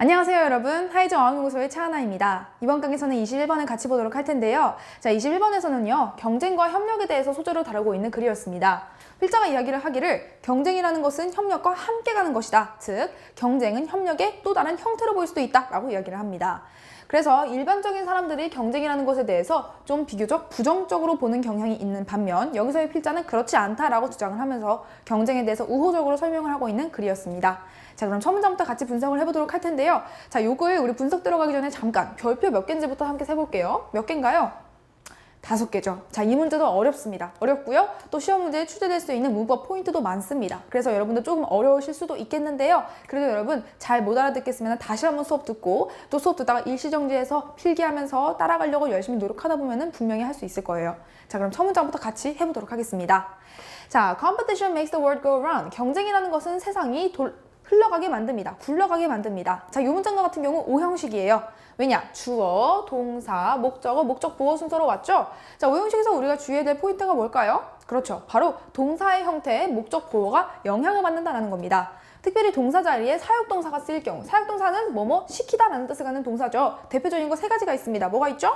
안녕하세요 여러분, 하이정 어학연구소의 차하나입니다. 이번 강의에서는 21번을 같이 보도록 할 텐데요. 자, 21번에서는요 경쟁과 협력에 대해서 소재로 다루고 있는 글이었습니다. 필자가 이야기를 하기를 경쟁이라는 것은 협력과 함께 가는 것이다. 즉 경쟁은 협력의 또 다른 형태로 보일 수도 있다 라고 이야기를 합니다. 그래서 일반적인 사람들이 경쟁이라는 것에 대해서 좀 비교적 부정적으로 보는 경향이 있는 반면 여기서의 필자는 그렇지 않다라고 주장을 하면서 경쟁에 대해서 우호적으로 설명을 하고 있는 글이었습니다. 자, 그럼 첫 문장부터 같이 분석을 해보도록 할 텐데요. 자, 요걸 우리 분석 들어가기 전에 잠깐 별표 몇 개인지부터 함께 세볼게요. 몇 개인가요? 5개죠. 자, 이 문제도 어렵습니다. 어렵고요. 또 시험 문제에 출제될 수 있는 문법 포인트도 많습니다. 그래서 여러분들 조금 어려우실 수도 있겠는데요. 그래도 여러분 잘 못 알아듣겠으면 다시 한번 수업 듣고 또 수업 듣다가 일시정지해서 필기하면서 따라가려고 열심히 노력하다 보면 분명히 할 수 있을 거예요. 자, 그럼 첫 문장부터 같이 해보도록 하겠습니다. 자, competition makes the world go around. 경쟁이라는 것은 세상이 흘러가게 만듭니다. 굴러가게 만듭니다. 자, 이 문장과 같은 경우 오형식이에요. 왜냐? 주어, 동사, 목적어, 목적 보호 순서로 왔죠? 자, 오형식에서 우리가 주의해야 될 포인트가 뭘까요? 그렇죠. 바로 동사의 형태에 목적 보호가 영향을 받는다는 겁니다. 특별히 동사 자리에 사역동사가 쓰일 경우, 사역동사는 뭐뭐 시키다라는 뜻을 갖는 동사죠. 대표적인 거 3가지가 있습니다. 뭐가 있죠?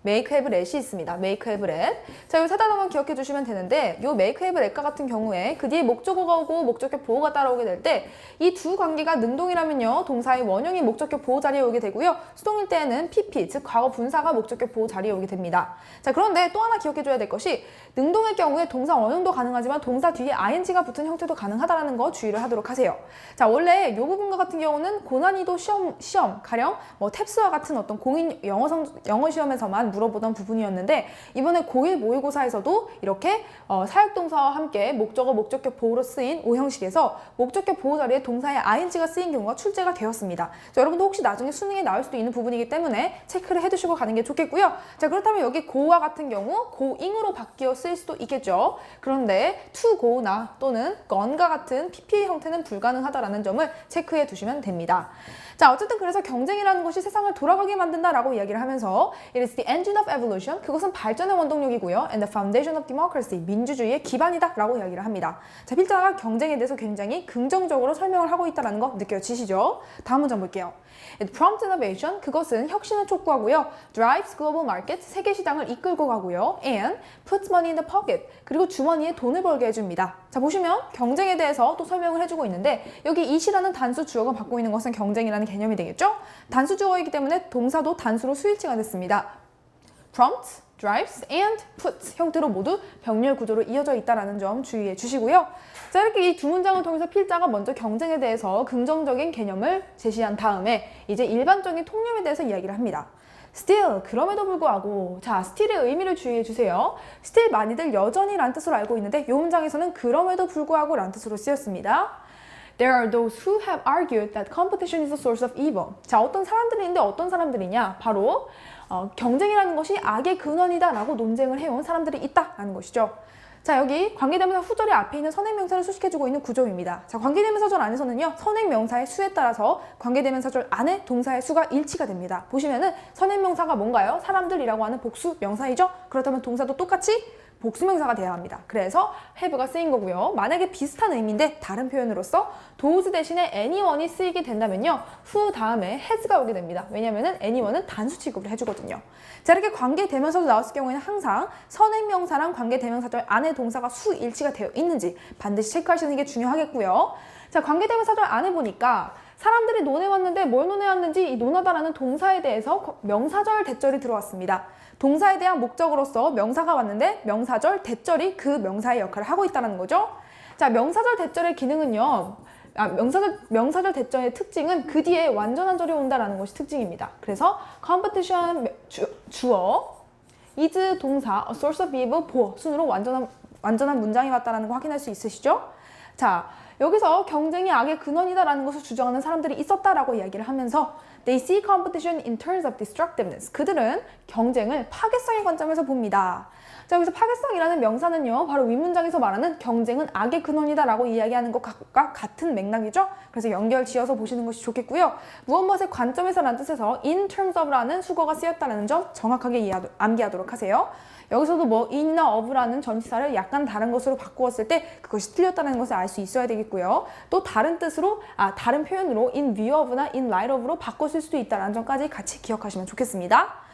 make, have, let이 있습니다. make, have, let. 자, 이 세 단어만 기억해 주시면 되는데 이 make, have, let과 같은 경우에 그 뒤에 목적어가 오고 목적격 보호가 따라오게 될 때 이 두 관계가 능동이라면요 동사의 원형이 목적격 보호 자리에 오게 되고요. 수동일 때에는 PP, 즉 과거 분사가 목적격 보호 자리에 오게 됩니다. 자, 그런데 또 하나 기억해 줘야 될 것이 능동일 경우에 동사 원형도 가능하지만 동사 뒤에 ing가 붙은 형태도 가능하다는 거 주의를 하도록 하세요. 자, 원래 이 부분과 같은 경우는 고난이도 시험 가령 뭐 탭스와 같은 어떤 공인 영어 시험에서만 물어보던 부분이었는데 이번에 고1 모의고사에서도 이렇게 사역동사와 함께 목적어, 목적격 보호로 쓰인 오형식에서 목적격 보호 자리에 동사의 ing가 쓰인 경우가 출제가 되었습니다. 자, 여러분도 혹시 나중에 수능에 나올 수도 있는 부분이기 때문에 체크를 해두시고 가는 게 좋겠고요. 자, 그렇다면 여기 go와 같은 경우 going으로 바뀌어 쓰일 수도 있겠죠. 그런데 to go나 또는 gone과 같은 PP 형태는 불가능하다라는 점을 체크해 두시면 됩니다. 자, 어쨌든 그래서 경쟁이라는 것이 세상을 돌아가게 만든다라고 이야기를 하면서 It is the engine of evolution. 그것은 발전의 원동력이고요. And the foundation of democracy. 민주주의의 기반이다 라고 이야기를 합니다. 자, 필자가 경쟁에 대해서 굉장히 긍정적으로 설명을 하고 있다는 거 느껴지시죠? 다음 문장 볼게요. It prompts innovation. 그것은 혁신을 촉구하고요. Drives global market. 세계 시장을 이끌고 가고요. And puts money in the pocket. 그리고 주머니에 돈을 벌게 해줍니다. 자, 보시면 경쟁에 대해서 또 설명을 해주고 있는데 여기 it이라는 단수 주어가 받고 있는 것은 경쟁이라는 개념이 되겠죠? 단수 주어이기 때문에 동사도 단수로 수일치가 됐습니다. prompt, drives, and puts 형태로 모두 병렬 구조로 이어져 있다는 점 주의해 주시고요. 자, 이렇게 이 두 문장을 통해서 필자가 먼저 경쟁에 대해서 긍정적인 개념을 제시한 다음에 이제 일반적인 통념에 대해서 이야기를 합니다. still, 그럼에도 불구하고. 자, still의 의미를 주의해 주세요. still 많이들 여전히 란 뜻으로 알고 있는데 이 문장에서는 그럼에도 불구하고 란 뜻으로 쓰였습니다. There are those who have argued that competition is a source of evil. 자, 어떤 사람들이 있는데 어떤 사람들이냐? 바로 경쟁이라는 것이 악의 근원이다 라고 논쟁을 해온 사람들이 있다라는 것이죠. 자, 여기 관계대명사 후절이 앞에 있는 선행명사를 수식해주고 있는 구조입니다. 자, 관계대명사절 안에서는요 선행명사의 수에 따라서 관계대명사절 안에 동사의 수가 일치가 됩니다. 보시면은 선행명사가 뭔가요? 사람들이라고 하는 복수 명사이죠? 그렇다면 동사도 똑같이 복수명사가 되어야 합니다. 그래서 have가 쓰인 거고요. 만약에 비슷한 의미인데 다른 표현으로서 those 대신에 anyone이 쓰이게 된다면요. who 다음에 has가 오게 됩니다. 왜냐면은 anyone은 단수 취급을 해주거든요. 자, 이렇게 관계대명사로 나왔을 경우에는 항상 선행명사랑 관계대명사절 안에 동사가 수일치가 되어 있는지 반드시 체크하시는 게 중요하겠고요. 자, 관계대명사절 안에 보니까 사람들이 논해왔는데 뭘 논해왔는지 이 논하다라는 동사에 대해서 명사절 대절이 들어왔습니다. 동사에 대한 목적으로서 명사가 왔는데 명사절 대절이 그 명사의 역할을 하고 있다는 거죠. 자, 명사절 대절의 기능은요. 명사절 대절의 특징은 그 뒤에 완전한 절이 온다라는 것이 특징입니다. 그래서 competition 주어, is 동사, a source of evil 보어 순으로 완전한 문장이 왔다는 거 확인할 수 있으시죠? 자, 여기서 경쟁이 악의 근원이다라는 것을 주장하는 사람들이 있었다라고 이야기를 하면서 They see competition in terms of destructiveness. 그들은 경쟁을 파괴성의 관점에서 봅니다. 자, 여기서 파괴성이라는 명사는요, 바로 윗문장에서 말하는 경쟁은 악의 근원이다 라고 이야기하는 것과 같은 맥락이죠. 그래서 연결 지어서 보시는 것이 좋겠고요. 무엇무엇의 관점에서라는 뜻에서 in terms of라는 수거가 쓰였다는 점 정확하게 암기하도록 하세요. 여기서도 뭐 in이나 of라는 전치사를 약간 다른 것으로 바꾸었을 때 그것이 틀렸다는 것을 알 수 있어야 되겠고요. 또 다른 뜻으로, 다른 표현으로 in view of나 in light of로 바꿨을 수도 있다는 점까지 같이 기억하시면 좋겠습니다.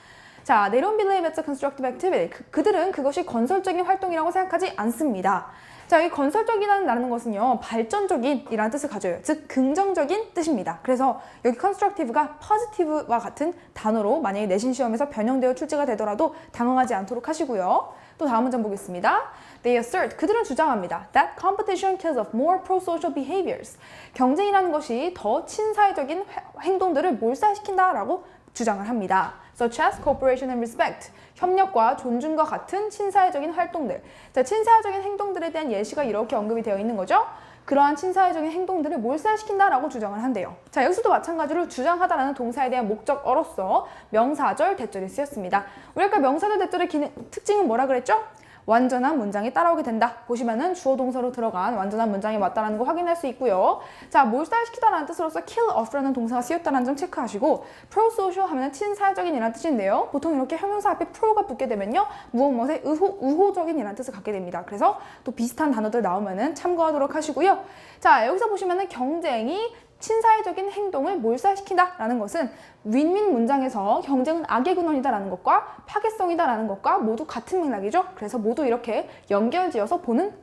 자, they don't believe it's a constructive activity. 그들은 그것이 건설적인 활동이라고 생각하지 않습니다. 자, 여기 건설적이라는 것은요, 발전적인 이라는 뜻을 가져요. 즉, 긍정적인 뜻입니다. 그래서 여기 constructive가 positive와 같은 단어로 만약에 내신 시험에서 변형되어 출제가 되더라도 당황하지 않도록 하시고요. 또 다음 문장 보겠습니다. They assert, 그들은 주장합니다. That competition kills off more pro-social behaviors. 경쟁이라는 것이 더 친사회적인 행동들을 몰살시킨다라고 주장을 합니다. Such as cooperation and respect. 협력과 존중과 같은 친사회적인 활동들. 자, 친사회적인 행동들에 대한 예시가 이렇게 언급이 되어 있는 거죠. 그러한 친사회적인 행동들을 몰살시킨다라고 주장을 한대요. 자, 여기서도 마찬가지로 주장하다라는 동사에 대한 목적어로서 명사절, 대절이 쓰였습니다. 우리 아까 명사절, 대절의 특징은 뭐라 그랬죠? 완전한 문장이 따라오게 된다. 보시면은 주어 동사로 들어간 완전한 문장이 맞다라는 거 확인할 수 있고요. 자, 몰살시키다라는 뜻으로서 kill off라는 동사가 쓰였다는 점 체크하시고 pro-social 하면은 친사회적인 이라는 뜻인데요. 보통 이렇게 형용사 앞에 pro가 붙게 되면요, 무엇무엇의 우호적인 이라는 뜻을 갖게 됩니다. 그래서 또 비슷한 단어들 나오면은 참고하도록 하시고요. 자, 여기서 보시면은 경쟁이 친사회적인 행동을 몰살시킨다라는 것은 윈윈 문장에서 경쟁은 악의 근원이다라는 것과 파괴성이다라는 것과 모두 같은 맥락이죠. 그래서 모두 이렇게 연결지어서 보는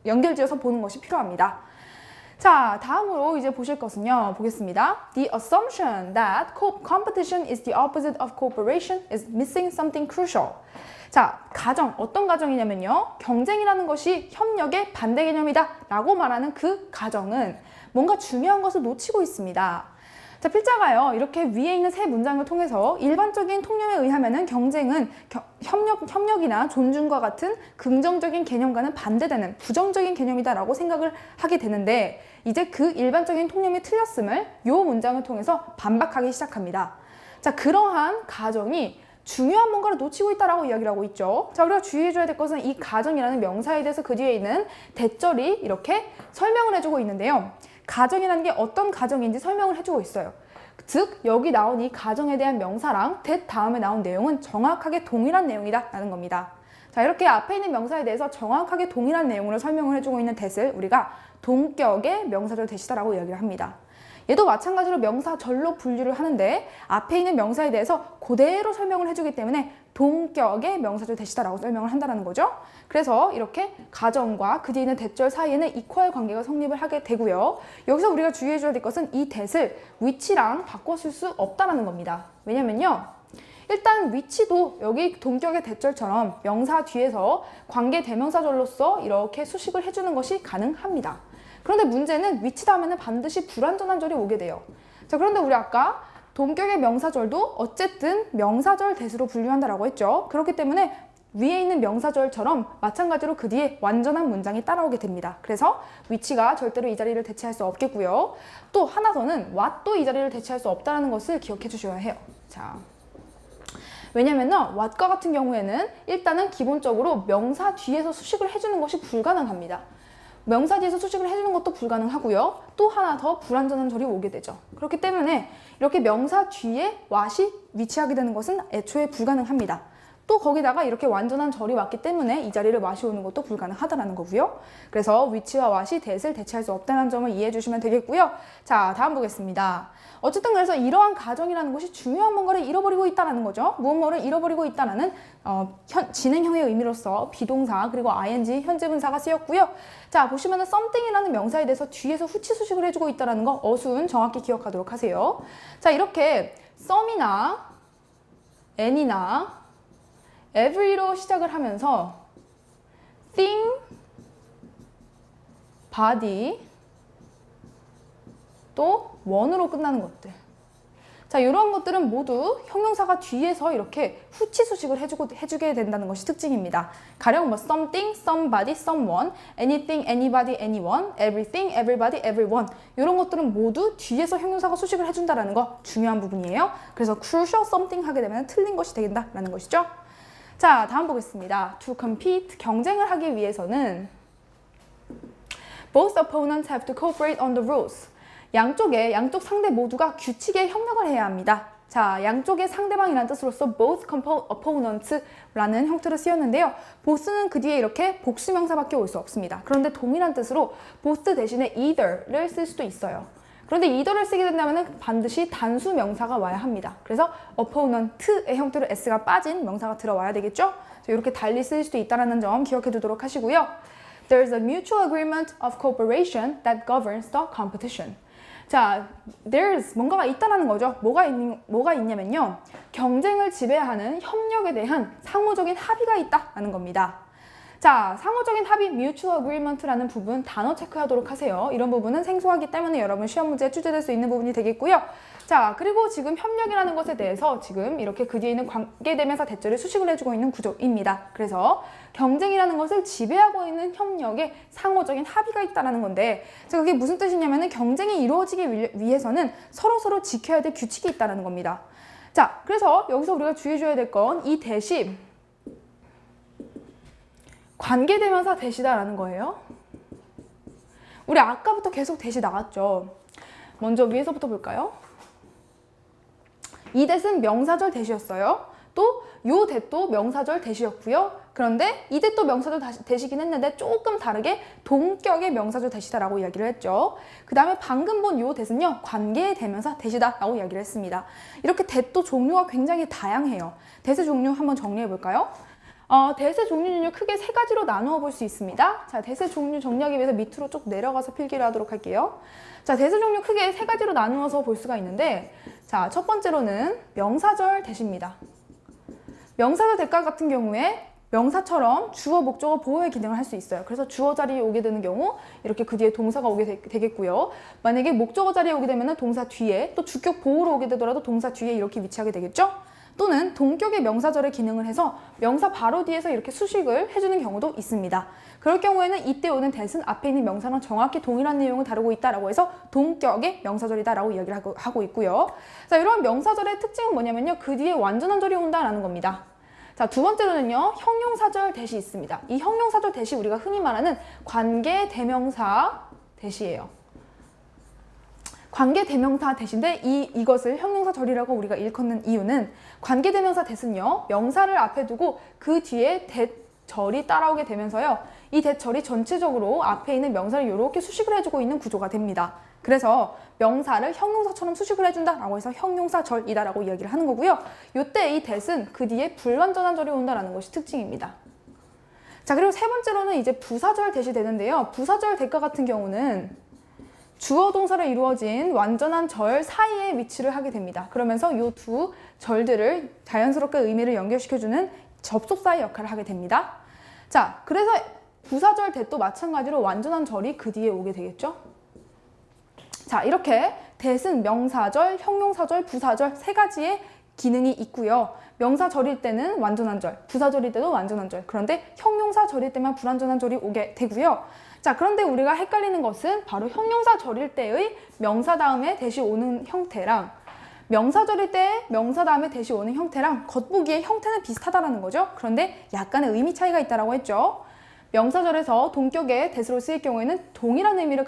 연결지어서 보는 것이 필요합니다. 자, 다음으로 이제 보실 것은요, 보겠습니다. The assumption that competition is the opposite of cooperation is missing something crucial. 자, 가정, 어떤 가정이냐면요, 경쟁이라는 것이 협력의 반대 개념이다 라고 말하는 그 가정은 뭔가 중요한 것을 놓치고 있습니다. 자, 필자가요, 이렇게 위에 있는 세 문장을 통해서 일반적인 통념에 의하면은 경쟁은 협력이나 존중과 같은 긍정적인 개념과는 반대되는 부정적인 개념이다라고 생각을 하게 되는데, 이제 그 일반적인 통념이 틀렸음을 이 문장을 통해서 반박하기 시작합니다. 자, 그러한 가정이 중요한 뭔가를 놓치고 있다라고 이야기를 하고 있죠. 자, 우리가 주의해줘야 될 것은 이 가정이라는 명사에 대해서 그 뒤에 있는 대절이 이렇게 설명을 해주고 있는데요. 가정이라는 게 어떤 가정인지 설명을 해주고 있어요. 즉, 여기 나온 이 가정에 대한 명사랑 that 다음에 나온 내용은 정확하게 동일한 내용이다 라는 겁니다. 자, 이렇게 앞에 있는 명사에 대해서 정확하게 동일한 내용으로 설명을 해주고 있는 that을 우리가 동격의 명사절 that이다라고 이야기를 합니다. 얘도 마찬가지로 명사절로 분류를 하는데 앞에 있는 명사에 대해서 그대로 설명을 해주기 때문에 동격의 명사절 that이다라고 설명을 한다는 거죠. 그래서 이렇게 가정과 그 뒤에 있는 대절 사이에는 이퀄 관계가 성립을 하게 되고요. 여기서 우리가 주의해줘야 될 것은 이 that을 위치랑 바꿔 쓸 수 없다는 겁니다. 왜냐면요, 일단 위치도 여기 동격의 대절처럼 명사 뒤에서 관계 대명사절로서 이렇게 수식을 해주는 것이 가능합니다. 그런데 문제는 위치 다음에는 반드시 불완전한 절이 오게 돼요. 자, 그런데 우리 아까 동격의 명사절도 어쨌든 명사절 that으로 분류한다라고 했죠. 그렇기 때문에 위에 있는 명사절처럼 마찬가지로 그 뒤에 완전한 문장이 따라오게 됩니다. 그래서 위치가 절대로 이 자리를 대체할 수 없겠고요. 또 하나 더는 what도 이 자리를 대체할 수 없다는 것을 기억해 주셔야 해요. 자, 왜냐면은 what과 같은 경우에는 일단은 기본적으로 명사 뒤에서 수식을 해주는 것이 불가능합니다. 명사 뒤에서 수식을 해주는 것도 불가능하고요. 또 하나 더 불완전한 절이 오게 되죠. 그렇기 때문에 이렇게 명사 뒤에 what이 위치하게 되는 것은 애초에 불가능합니다. 또 거기다가 이렇게 완전한 절이 왔기 때문에 이 자리를 what이 오는 것도 불가능하다는 거고요. 그래서 위치와 what이 that을 대체할 수 없다는 점을 이해해 주시면 되겠고요. 자, 다음 보겠습니다. 어쨌든 그래서 이러한 가정이라는 것이 중요한 뭔가를 잃어버리고 있다는 거죠. 무엇뭐를 잃어버리고 있다는 진행형의 의미로서 비동사 그리고 ing 현재분사가 쓰였고요. 자, 보시면은 something이라는 명사에 대해서 뒤에서 후치 수식을 해주고 있다는 거 어순 정확히 기억하도록 하세요. 자, 이렇게 some이나 any나 every로 시작을 하면서 thing, body, 또 one으로 끝나는 것들. 자, 이러한 것들은 모두 형용사가 뒤에서 이렇게 후치 수식을 해주게 된다는 것이 특징입니다. 가령 뭐 something, somebody, someone, anything, anybody, anyone, everything, everybody, everyone 이런 것들은 모두 뒤에서 형용사가 수식을 해준다는 거 중요한 부분이에요. 그래서 crucial something 하게 되면 틀린 것이 된다라는 것이죠. 자, 다음 보겠습니다. To compete, 경쟁을 하기 위해서는 both opponents have to cooperate on the rules. 양쪽 상대 모두가 규칙에 협력을 해야 합니다. 자, 양쪽의 상대방이라는 뜻으로서 both opponents라는 형태로 쓰였는데요. both는 그 뒤에 이렇게 복수명사밖에 올 수 없습니다. 그런데 동일한 뜻으로 both 대신에 either를 쓸 수도 있어요. 그런데 either를 쓰게 된다면 반드시 단수 명사가 와야 합니다. 그래서 opponent의 형태로 s가 빠진 명사가 들어와야 되겠죠? 이렇게 달리 쓸 수도 있다는 점 기억해 두도록 하시고요. There's a mutual agreement of cooperation that governs the competition. 자, there's 뭔가가 있다라는 거죠. 뭐가 있냐면요. 경쟁을 지배하는 협력에 대한 상호적인 합의가 있다라는 겁니다. 자, 상호적인 합의, mutual agreement라는 부분 단어 체크하도록 하세요. 이런 부분은 생소하기 때문에 여러분 시험 문제에 출제될 수 있는 부분이 되겠고요. 자, 그리고 지금 협력이라는 것에 대해서 지금 이렇게 그 뒤에 있는 관계대명사 대절을 수식을 해주고 있는 구조입니다. 그래서 경쟁이라는 것을 지배하고 있는 협력에 상호적인 합의가 있다는 건데, 자, 그게 무슨 뜻이냐면은 경쟁이 이루어지기 위해서는 서로 지켜야 될 규칙이 있다는 겁니다. 자, 그래서 여기서 우리가 주의해줘야 될 건 이 대시 관계대명사 대시다라는 거예요. 우리 아까부터 계속 대시 나왔죠. 먼저 위에서부터 볼까요? 이 대는 명사절 대시였어요. 또 요 대도 명사절 대시였고요. 그런데 이 대도 명사절 대시긴 했는데 조금 다르게 동격의 명사절 대시다라고 이야기를 했죠. 그 다음에 방금 본 요 대는요, 관계대명사 대시다라고 이야기를 했습니다. 이렇게 대도 종류가 굉장히 다양해요. 대세 종류 한번 정리해 볼까요? 대세 종류는요, 크게 세 가지로 나누어 볼 수 있습니다. 자, 대세 종류 정리하기 위해서 밑으로 쭉 내려가서 필기를 하도록 할게요. 자, 대세 종류 크게 세 가지로 나누어서 볼 수가 있는데, 자, 첫 번째로는 명사절 대시입니다. 명사절 대가 같은 경우에 명사처럼 주어, 목적어, 보호의 기능을 할 수 있어요. 그래서 주어 자리에 오게 되는 경우 이렇게 그 뒤에 동사가 오게 되겠고요. 만약에 목적어 자리에 오게 되면 동사 뒤에, 또 주격 보호로 오게 되더라도 동사 뒤에 이렇게 위치하게 되겠죠? 또는 동격의 명사절의 기능을 해서 명사 바로 뒤에서 이렇게 수식을 해주는 경우도 있습니다. 그럴 경우에는 이때 오는 that은 앞에 있는 명사랑 정확히 동일한 내용을 다루고 있다라고 해서 동격의 명사절이다라고 이야기를 하고 있고요. 자, 이런 명사절의 특징은 뭐냐면요, 그 뒤에 완전한 절이 온다라는 겁니다. 자, 두 번째로는요, 형용사절 대시 있습니다. 이 형용사절 대시 우리가 흔히 말하는 관계대명사 대시예요. 관계대명사 대신데 이것을 형용사절이라고 우리가 일컫는 이유는 관계대명사 대신요, 명사를 앞에 두고 그 뒤에 대절이 따라오게 되면서요, 이 대절이 전체적으로 앞에 있는 명사를 이렇게 수식을 해주고 있는 구조가 됩니다. 그래서 명사를 형용사처럼 수식을 해준다라고 해서 형용사절이다라고 이야기를 하는 거고요. 이때 이 that은 그 뒤에 불완전한 절이 온다라는 것이 특징입니다. 자, 그리고 세 번째로는 이제 부사절 대시 되는데요. 부사절 대가 같은 경우는 주어 동사로 이루어진 완전한 절 사이에 위치를 하게 됩니다. 그러면서 이 두 절들을 자연스럽게 의미를 연결시켜주는 접속사의 역할을 하게 됩니다. 자, 그래서 부사절 대도 마찬가지로 완전한 절이 그 뒤에 오게 되겠죠. 자, 이렇게 that은 명사절, 형용사절, 부사절 세 가지의 기능이 있고요. 명사절일 때는 완전한 절, 부사절일 때도 완전한 절, 그런데 형용사절일 때만 불완전한 절이 오게 되고요. 자, 그런데 우리가 헷갈리는 것은 바로 형용사절일 때의 명사 다음에 대시 오는 형태랑 명사절일 때 명사 다음에 대시 오는 형태랑 겉보기에 형태는 비슷하다는 거죠. 그런데 약간의 의미 차이가 있다고 했죠. 명사절에서 동격의 that으로 쓰일 경우에는 동일한 의미를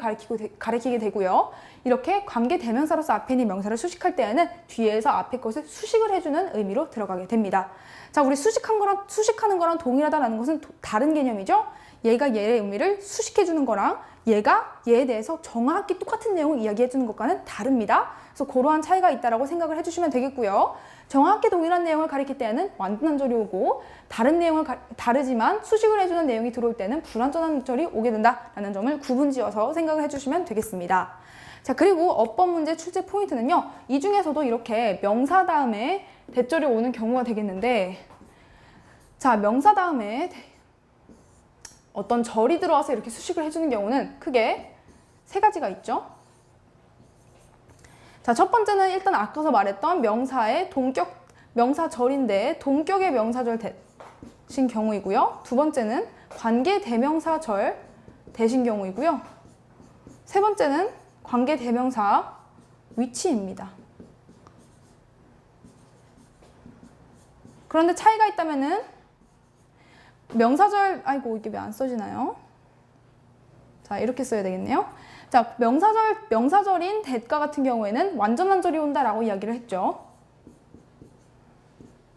가리키게 되고요. 이렇게 관계대명사로서 앞에 있는 명사를 수식할 때에는 뒤에서 앞에 것을 수식을 해주는 의미로 들어가게 됩니다. 자, 우리 수식하는 거랑 동일하다는 것은 다른 개념이죠. 얘가 얘의 의미를 수식해주는 거랑 얘가 얘에 대해서 정확히 똑같은 내용을 이야기해주는 것과는 다릅니다. 그래서 그러한 차이가 있다고 생각을 해주시면 되겠고요. 정확히 동일한 내용을 가리킬 때는 완전한 절이 오고 다른 내용을 다르지만 수식을 해주는 내용이 들어올 때는 불완전한 절이 오게 된다라는 점을 구분지어서 생각을 해주시면 되겠습니다. 자, 그리고 어법 문제 출제 포인트는요, 이 중에서도 이렇게 명사 다음에 대절이 오는 경우가 되겠는데, 자, 명사 다음에 어떤 절이 들어와서 이렇게 수식을 해주는 경우는 크게 세 가지가 있죠. 자, 첫 번째는 일단 아까서 말했던 명사절인데 동격의 명사절 대신 경우이고요. 두 번째는 관계대명사절 대신 경우이고요. 세 번째는 관계대명사 위치입니다. 그런데 차이가 있다면은 명사절, 아이고 이게 왜 안 써지나요? 자, 이렇게 써야 되겠네요. 자, 명사절인 that가 같은 경우에는 완전한 절이 온다라고 이야기를 했죠.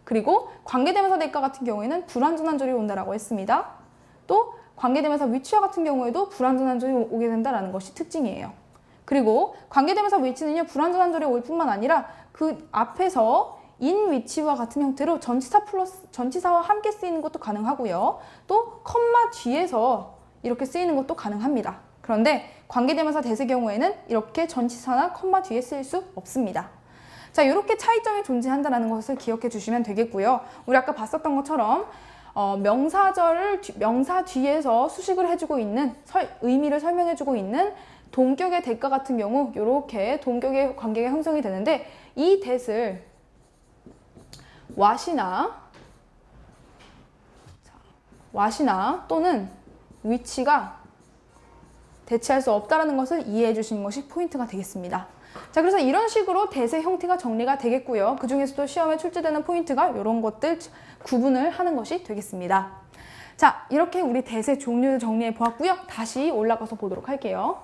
그리고 관계대명사 that가 같은 경우에는 불완전한 절이 온다라고 했습니다. 또 관계대명사 which와 같은 경우에도 불완전한 절이 오게 된다라는 것이 특징이에요. 그리고 관계대명사 which는요, 불완전한 절이 올 뿐만 아니라 그 앞에서 in which와 같은 형태로 전치사와 함께 쓰이는 것도 가능하고요. 또 컴마 뒤에서 이렇게 쓰이는 것도 가능합니다. 그런데 관계대명사 that의 경우에는 이렇게 전치사나 컴마 뒤에 쓰일 수 없습니다. 자, 이렇게 차이점이 존재한다는 것을 기억해 주시면 되겠고요. 우리 아까 봤었던 것처럼 명사 뒤에서 수식을 해주고 있는 의미를 설명해주고 있는 동격의 that과 같은 경우 이렇게 동격의 관계가 형성이 되는데 이 that을 what이나 또는 which가 대체할 수 없다는 것을 이해해 주시는 것이 포인트가 되겠습니다. 자, 그래서 이런 식으로 that의 형태가 정리가 되겠고요. 그 중에서도 시험에 출제되는 포인트가 이런 것들 구분을 하는 것이 되겠습니다. 자, 이렇게 우리 that의 종류를 정리해 보았고요. 다시 올라가서 보도록 할게요.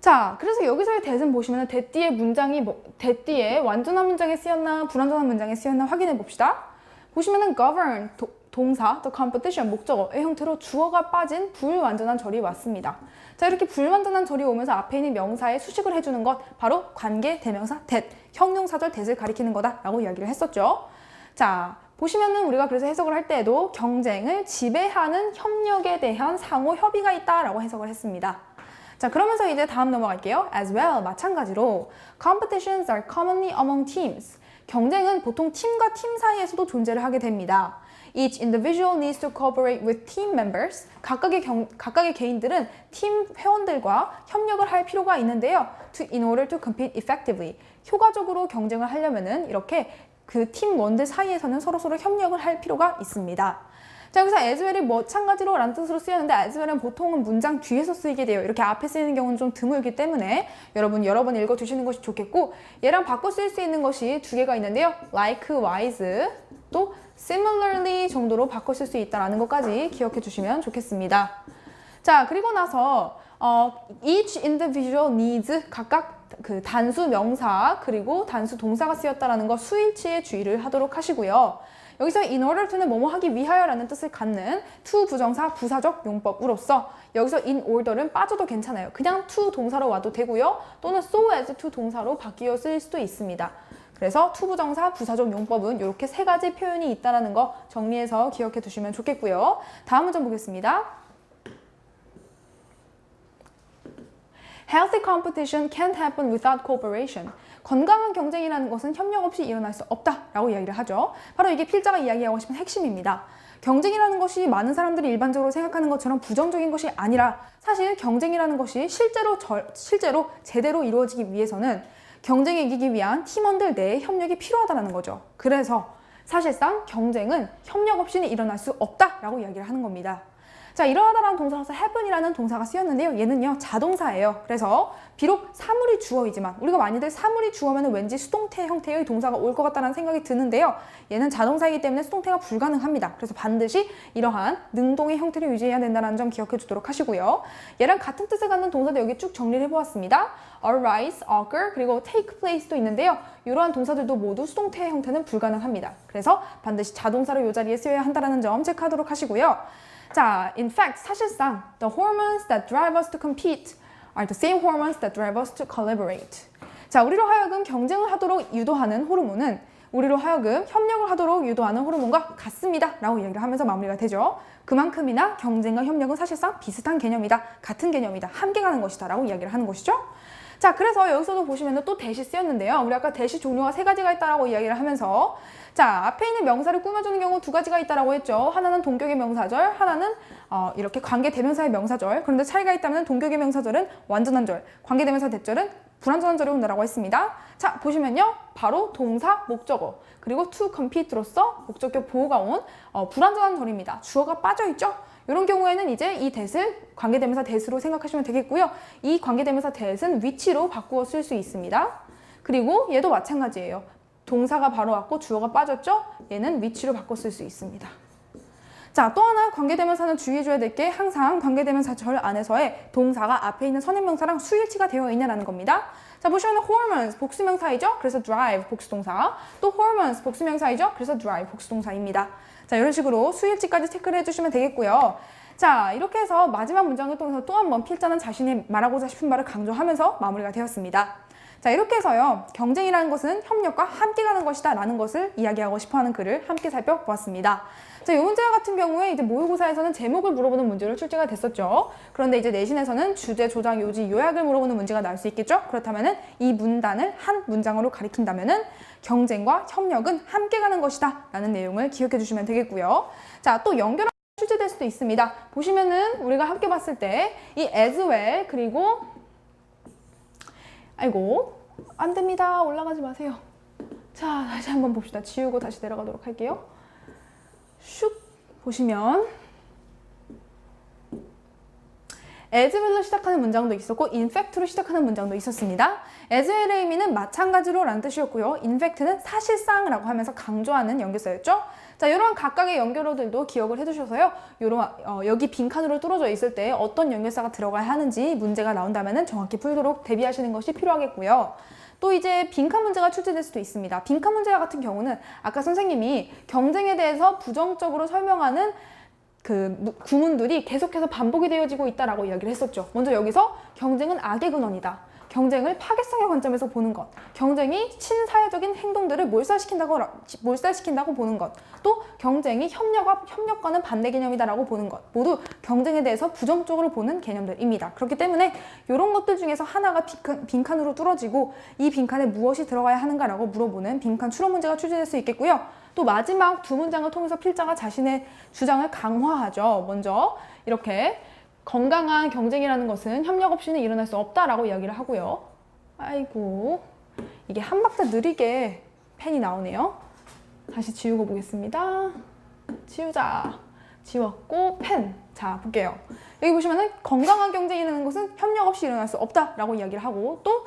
자, 그래서 여기서의 that은 보시면 that 뒤에 문장이 that 뒤에 완전한 문장에 쓰였나 불완전한 문장에 쓰였나 확인해 봅시다. 보시면은 govern 동사, the competition 목적어의 형태로 주어가 빠진 불완전한 절이 왔습니다. 자, 이렇게 불완전한 절이 오면서 앞에 있는 명사에 수식을 해주는 것 바로 관계 대명사 that, 형용사절 that을 가리키는 거다라고 이야기를 했었죠. 자, 보시면은 우리가 그래서 해석을 할 때에도 경쟁을 지배하는 협력에 대한 상호 협의가 있다라고 해석을 했습니다. 자, 그러면서 이제 다음 넘어갈게요. As well, 마찬가지로 competitions are commonly among teams. 경쟁은 보통 팀과 팀 사이에서도 존재를 하게 됩니다. Each individual needs to cooperate with team members. 각각의 개인들은 팀 회원들과 협력을 할 필요가 있는데요. In order to compete effectively. 효과적으로 경쟁을 하려면은 이렇게 그 팀원들 사이에서는 서로서로 협력을 할 필요가 있습니다. 자, 여기서 as well이 마찬가지로 라는 뜻으로 쓰였는데 as well은 보통은 문장 뒤에서 쓰이게 돼요. 이렇게 앞에 쓰이는 경우는 좀 드물기 때문에 여러분 여러 번 읽어두시는 것이 좋겠고, 얘랑 바꿔 쓸 수 있는 것이 두 개가 있는데요. likewise 또 similarly 정도로 바꿔 쓸 수 있다는 것까지 기억해 주시면 좋겠습니다. 자, 그리고 나서 each individual needs 각각 그 단수 명사 그리고 단수 동사가 쓰였다는 거 수일치에 주의를 하도록 하시고요. 여기서 in order to는 뭐뭐 하기 위하여라는 뜻을 갖는 to 부정사 부사적 용법으로서 여기서 in order는 빠져도 괜찮아요. 그냥 to 동사로 와도 되고요. 또는 so as to 동사로 바뀌어 쓰일 수도 있습니다. 그래서 to 부정사 부사적 용법은 이렇게 세 가지 표현이 있다는 거 정리해서 기억해 두시면 좋겠고요. 다음 문장 보겠습니다. Healthy competition can't happen without cooperation. 건강한 경쟁이라는 것은 협력 없이 일어날 수 없다라고 이야기를 하죠. 바로 이게 필자가 이야기하고 싶은 핵심입니다. 경쟁이라는 것이 많은 사람들이 일반적으로 생각하는 것처럼 부정적인 것이 아니라 사실 경쟁이라는 것이 실제로 제대로 이루어지기 위해서는 경쟁에 이기기 위한 팀원들 내의 협력이 필요하다는 거죠. 그래서 사실상 경쟁은 협력 없이는 일어날 수 없다라고 이야기를 하는 겁니다. 자, 이러하다라는 동사로서 happen이라는 동사가 쓰였는데요. 얘는요, 자동사예요. 그래서 비록 사물이 주어이지만 우리가 많이들 사물이 주어면 왠지 수동태 형태의 동사가 올 것 같다는 생각이 드는데요. 얘는 자동사이기 때문에 수동태가 불가능합니다. 그래서 반드시 이러한 능동의 형태를 유지해야 된다는 점 기억해 주도록 하시고요. 얘랑 같은 뜻을 갖는 동사도 여기 쭉 정리를 해보았습니다. arise, occur, 그리고 take place도 있는데요. 이러한 동사들도 모두 수동태의 형태는 불가능합니다. 그래서 반드시 자동사로 이 자리에 쓰여야 한다는 점 체크하도록 하시고요. 자, in fact, 사실상 the hormones that drive us to compete are the same hormones that drive us to collaborate. 자, 우리로 하여금 경쟁을 하도록 유도하는 호르몬은 우리로 하여금 협력을 하도록 유도하는 호르몬과 같습니다 라고 이야기를 하면서 마무리가 되죠. 그만큼이나 경쟁과 협력은 사실상 비슷한 개념이다, 같은 개념이다, 함께 가는 것이다 라고 이야기를 하는 것이죠. 자, 그래서 여기서도 보시면 또 that이 쓰였는데요. 우리 아까 that이 종류가 세 가지가 있다라고 이야기를 하면서 자, 앞에 있는 명사를 꾸며주는 경우 두 가지가 있다라고 했죠. 하나는 동격의 명사절, 하나는 이렇게 관계 대명사의 명사절. 그런데 차이가 있다면 동격의 명사절은 완전한 절, 관계 대명사 대절은 불완전한 절이 온다라고 했습니다. 자, 보시면요. 바로 동사, 목적어, 그리고 to compete로서 목적격 보호가 온 불완전한 절입니다. 주어가 빠져있죠? 이런 경우에는 이제 이 that을 관계대명사 that으로 생각하시면 되겠고요. 이 관계대명사 that은 which로 바꾸어 쓸 수 있습니다. 그리고 얘도 마찬가지예요. 동사가 바로 왔고 주어가 빠졌죠? 얘는 which로 바꿔 쓸 수 있습니다. 자, 또 하나 관계대명사는 주의해줘야 될 게 항상 관계대명사절 안에서의 동사가 앞에 있는 선행명사랑 수일치가 되어 있냐라는 겁니다. 자, 보시면 hormones 복수명사이죠? 그래서 drive 복수동사. 또 hormones 복수명사이죠? 그래서 drive 복수동사입니다. 자, 이런 식으로 수일치까지 체크를 해주시면 되겠고요. 자, 이렇게 해서 마지막 문장을 통해서 또 한 번 필자는 자신이 말하고자 싶은 말을 강조하면서 마무리가 되었습니다. 자, 이렇게 해서요, 경쟁이라는 것은 협력과 함께 가는 것이다 라는 것을 이야기하고 싶어하는 글을 함께 살펴보았습니다. 자, 이 문제와 같은 경우에 이제 모의고사에서는 제목을 물어보는 문제로 출제가 됐었죠. 그런데 이제 내신에서는 주제, 조작, 요지, 요약을 물어보는 문제가 나올 수 있겠죠. 그렇다면은 이 문단을 한 문장으로 가리킨다면은 경쟁과 협력은 함께 가는 것이다 라는 내용을 기억해 주시면 되겠고요. 자, 또 연결 출제될 수도 있습니다. 보시면은 우리가 함께 봤을 때 이 as well 그리고 아이고 안 됩니다. 올라가지 마세요. 자, 다시 한번 봅시다. 지우고 다시 내려가도록 할게요. 슉 보시면 as well로 시작하는 문장도 있었고 in fact로 시작하는 문장도 있었습니다. as well의 의미는 마찬가지로 라는 뜻이었고요. in fact는 사실상이라고 하면서 강조하는 연결사였죠. 자, 이런 각각의 연결어들도 기억을 해두셔서요. 여기 빈칸으로 뚫어져 있을 때 어떤 연결사가 들어가야 하는지 문제가 나온다면 정확히 풀도록 대비하시는 것이 필요하겠고요. 또 이제 빈칸 문제가 출제될 수도 있습니다. 빈칸 문제와 같은 경우는 아까 선생님이 경쟁에 대해서 부정적으로 설명하는 그 구문들이 계속해서 반복이 되어지고 있다라고 이야기를 했었죠. 먼저 여기서 경쟁은 악의 근원이다. 경쟁을 파괴성의 관점에서 보는 것, 경쟁이 친사회적인 행동들을 몰살시킨다고 보는 것, 또 경쟁이 협력과는 반대 개념이다라고 보는 것, 모두 경쟁에 대해서 부정적으로 보는 개념들입니다. 그렇기 때문에 이런 것들 중에서 하나가 빈칸으로 뚫어지고 이 빈칸에 무엇이 들어가야 하는가라고 물어보는 빈칸 추론 문제가 출제될 수 있겠고요. 또 마지막 두 문장을 통해서 필자가 자신의 주장을 강화하죠. 먼저 이렇게 건강한 경쟁이라는 것은 협력 없이는 일어날 수 없다라고 이야기를 하고요. 아이고, 이게 한 박자 느리게 펜이 나오네요. 다시 지우고 보겠습니다. 지우자. 지웠고 펜. 자, 볼게요. 여기 보시면은 건강한 경쟁이라는 것은 협력 없이 일어날 수 없다라고 이야기를 하고 또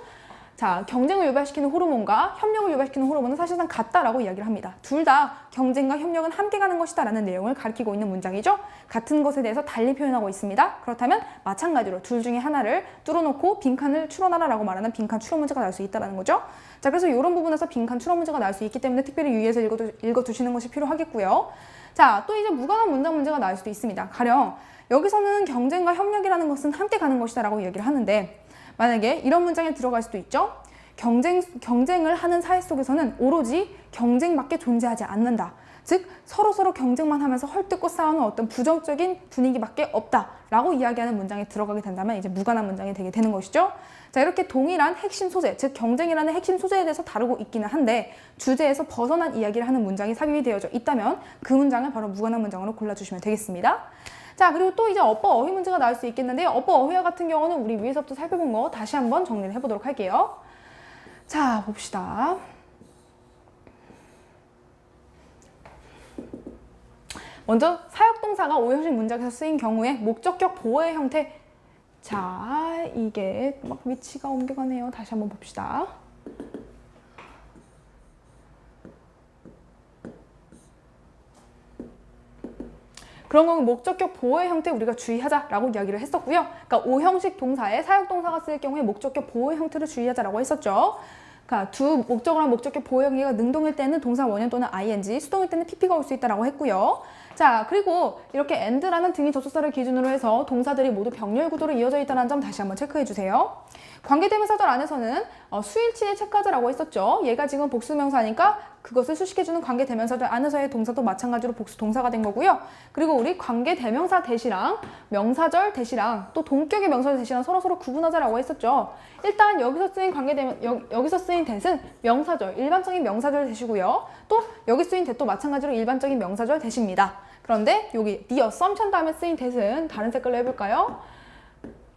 자, 경쟁을 유발시키는 호르몬과 협력을 유발시키는 호르몬은 사실상 같다라고 이야기를 합니다. 둘 다 경쟁과 협력은 함께 가는 것이다 라는 내용을 가리키고 있는 문장이죠. 같은 것에 대해서 달리 표현하고 있습니다. 그렇다면 마찬가지로 둘 중에 하나를 뚫어놓고 빈칸을 추론하라 라고 말하는 빈칸 추론 문제가 나올 수 있다는 거죠. 자, 그래서 이런 부분에서 빈칸 추론 문제가 나올 수 있기 때문에 특별히 유의해서 읽어두시는 것이 필요하겠고요. 자, 또 이제 무관한 문제가 나올 수도 있습니다. 가령 여기서는 경쟁과 협력이라는 것은 함께 가는 것이다 라고 이야기를 하는데 만약에 이런 문장에 들어갈 수도 있죠. 경쟁을 하는 사회 속에서는 오로지 경쟁밖에 존재하지 않는다. 즉 서로 경쟁만 하면서 헐뜯고 싸우는 어떤 부정적인 분위기밖에 없다라고 이야기하는 문장에 들어가게 된다면 이제 무관한 문장이 되게 되는 것이죠. 자, 이렇게 동일한 핵심 소재, 즉 경쟁이라는 핵심 소재에 대해서 다루고 있기는 한데 주제에서 벗어난 이야기를 하는 문장이 삽입이 되어져 있다면 그 문장을 바로 무관한 문장으로 골라주시면 되겠습니다. 자, 그리고 또 이제 어법 어휘 문제가 나올 수 있겠는데요. 어법 어휘와 같은 경우는 우리 위에서부터 살펴본 거 다시 한번 정리를 해보도록 할게요. 자, 봅시다. 먼저 사역동사가 오형식 문장에서 쓰인 경우에 목적격 보호의 형태. 자, 이게 막 위치가 옮겨가네요. 다시 한번 봅시다. 그런 경우 목적격 보호의 형태 우리가 주의하자라고 이야기를 했었고요. 그러니까 오형식 동사에 사역동사가 쓰일 경우에 목적격 보호의 형태를 주의하자라고 했었죠. 그러니까 두 목적어랑 목적격 보호 형태가 능동일 때는 동사 원형 또는 ing, 수동일 때는 pp가 올 수 있다라고 했고요. 자, 그리고 이렇게 and라는 등위 접속사를 기준으로 해서 동사들이 모두 병렬 구도로 이어져 있다는 점 다시 한번 체크해 주세요. 관계대명사절 안에서는 수일치에 체크하자라고 했었죠. 얘가 지금 복수명사니까 그것을 수식해주는 관계대명사절 안에서의 동사도 마찬가지로 복수동사가 된 거고요. 그리고 우리 관계대명사 대시랑 명사절 대시랑 또 동격의 명사절 대시랑 서로 구분하자라고 했었죠. 일단 여기서 쓰인 대는 명사절, 일반적인 명사절 대시고요. 또 여기 쓰인 대도 마찬가지로 일반적인 명사절 대시입니다. 그런데 여기 the assumption 다음에 쓰인 대는 다른 색깔로 해볼까요?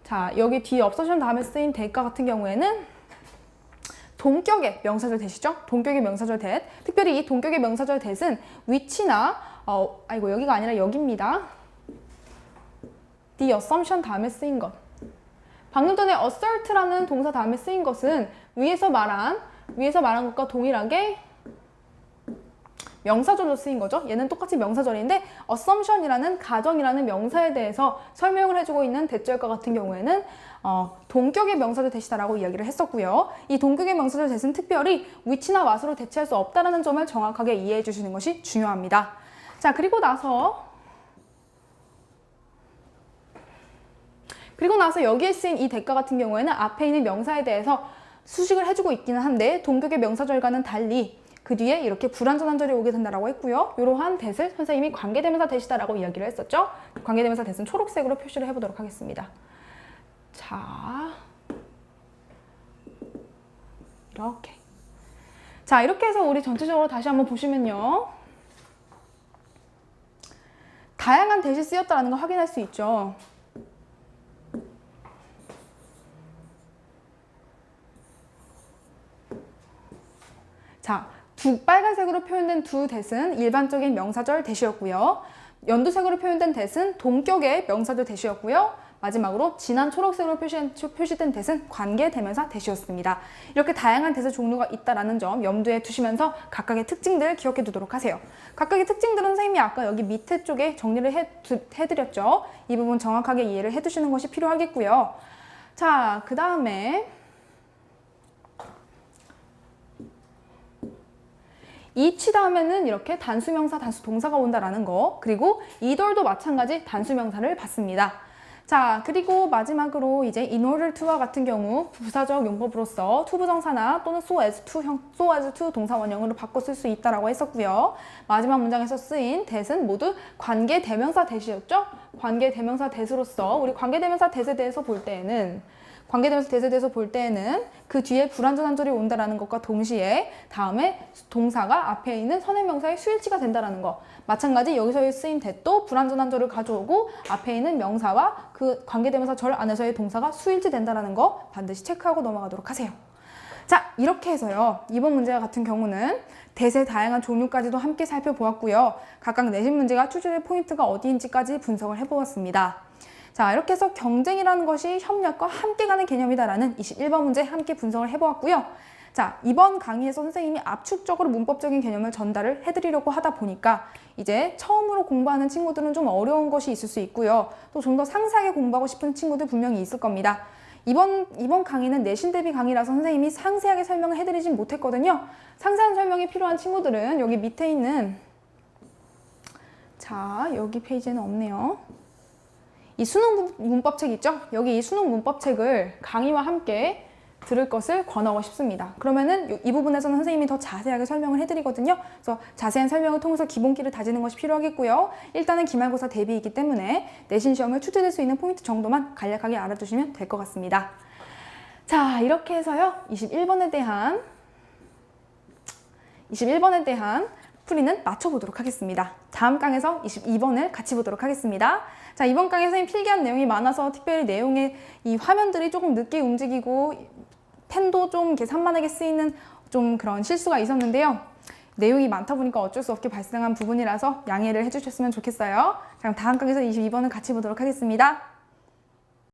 자, 여기 뒤에 assumption 다음에 쓰인 대가 같은 경우에는 동격의 명사절 대시죠? 동격의 명사절 대. 특별히 이 동격의 명사절 대는 위치나 아이고 여기가 아니라 여기입니다. the assumption 다음에 쓰인 것. 방금 전에 assert라는 동사 다음에 쓰인 것은 위에서 말한 것과 동일하게 명사절로 쓰인 거죠. 얘는 똑같이 명사절인데 assumption이라는 가정이라는 명사에 대해서 설명을 해주고 있는 대절과 같은 경우에는 동격의 명사절 대시다라고 이야기를 했었고요. 이 동격의 명사절 대신 특별히 which나 what으로 대체할 수 없다는 점을 정확하게 이해해 주시는 것이 중요합니다. 자, 그리고 나서 여기에 쓰인 이 대가 같은 경우에는 앞에 있는 명사에 대해서 수식을 해주고 있기는 한데 동격의 명사절과는 달리 그 뒤에 이렇게 불완전한 절이 오게 된다라고 했고요. 이러한 대를 선생님이 관계대명사 대시다라고 이야기를 했었죠. 관계대명사 대는 초록색으로 표시를 해보도록 하겠습니다. 자, 이렇게. 자, 이렇게 해서 우리 전체적으로 다시 한번 보시면요. 다양한 대시 쓰였다는 걸 확인할 수 있죠. 자, 빨간색으로 표현된 두 대는 일반적인 명사절 대시였고요. 연두색으로 표현된 대는 동격의 명사절 대시였고요. 마지막으로 진한 초록색으로 표시된 대는 관계대명사 대시였습니다. 이렇게 다양한 대시 종류가 있다는 점 염두에 두시면서 각각의 특징들 기억해 두도록 하세요. 각각의 특징들은 선생님이 아까 여기 밑에 쪽에 정리를 해드렸죠. 이 부분 정확하게 이해를 해두시는 것이 필요하겠고요. 자, 그 다음에 each 다음에는 이렇게 단수명사, 단수동사가 온다라는 거, 그리고 이돌도 마찬가지 단수명사를 받습니다. 자, 그리고 마지막으로 이제 in order to와 같은 경우 부사적 용법으로서 투부정사나 또는 so as to 동사 원형으로 바꿔 쓸 수 있다라고 했었고요. 마지막 문장에서 쓰인 대는 모두 관계대명사 대시였죠? 관계대명사 대수로서 우리 관계대명사 대에 대해서 볼 때에는 그 뒤에 불완전한 절이 온다라는 것과 동시에 다음에 동사가 앞에 있는 선행명사의 수일치가 된다라는 거. 마찬가지 여기서의 쓰인 대도 불완전한 절을 가져오고 앞에 있는 명사와 그 관계대명사 절 안에서의 동사가 수일치 된다라는 거 반드시 체크하고 넘어가도록 하세요. 자, 이렇게 해서요. 이번 문제와 같은 경우는 대세의 다양한 종류까지도 함께 살펴보았고요. 각각 내신 문제가 출제될 포인트가 어디인지까지 분석을 해보았습니다. 자, 이렇게 해서 경쟁이라는 것이 협력과 함께 가는 개념이다라는 21번 문제 함께 분석을 해보았고요. 자, 이번 강의에서 선생님이 압축적으로 문법적인 개념을 전달을 해드리려고 하다 보니까 이제 처음으로 공부하는 친구들은 좀 어려운 것이 있을 수 있고요. 또 좀 더 상세하게 공부하고 싶은 친구들 분명히 있을 겁니다. 이번 강의는 내신 대비 강의라서 선생님이 상세하게 설명을 해드리진 못했거든요. 상세한 설명이 필요한 친구들은 여기 밑에 있는, 자, 여기 페이지에는 없네요. 이 수능 문법책 있죠? 여기 이 수능 문법책을 강의와 함께 들을 것을 권하고 싶습니다. 그러면은 이 부분에서는 선생님이 더 자세하게 설명을 해드리거든요. 그래서 자세한 설명을 통해서 기본기를 다지는 것이 필요하겠고요. 일단은 기말고사 대비이기 때문에 내신 시험을 출제될 수 있는 포인트 정도만 간략하게 알아두시면 될 것 같습니다. 자, 이렇게 해서요. 21번에 대한 풀이는 마쳐보도록 하겠습니다. 다음 강에서 22번을 같이 보도록 하겠습니다. 자, 이번 강에 선생님 필기한 내용이 많아서 특별히 내용의 이 화면들이 조금 늦게 움직이고 펜도 좀 이렇게 산만하게 쓰이는 좀 그런 실수가 있었는데요. 내용이 많다 보니까 어쩔 수 없게 발생한 부분이라서 양해를 해주셨으면 좋겠어요. 자, 그럼 다음 강에서 22번을 같이 보도록 하겠습니다.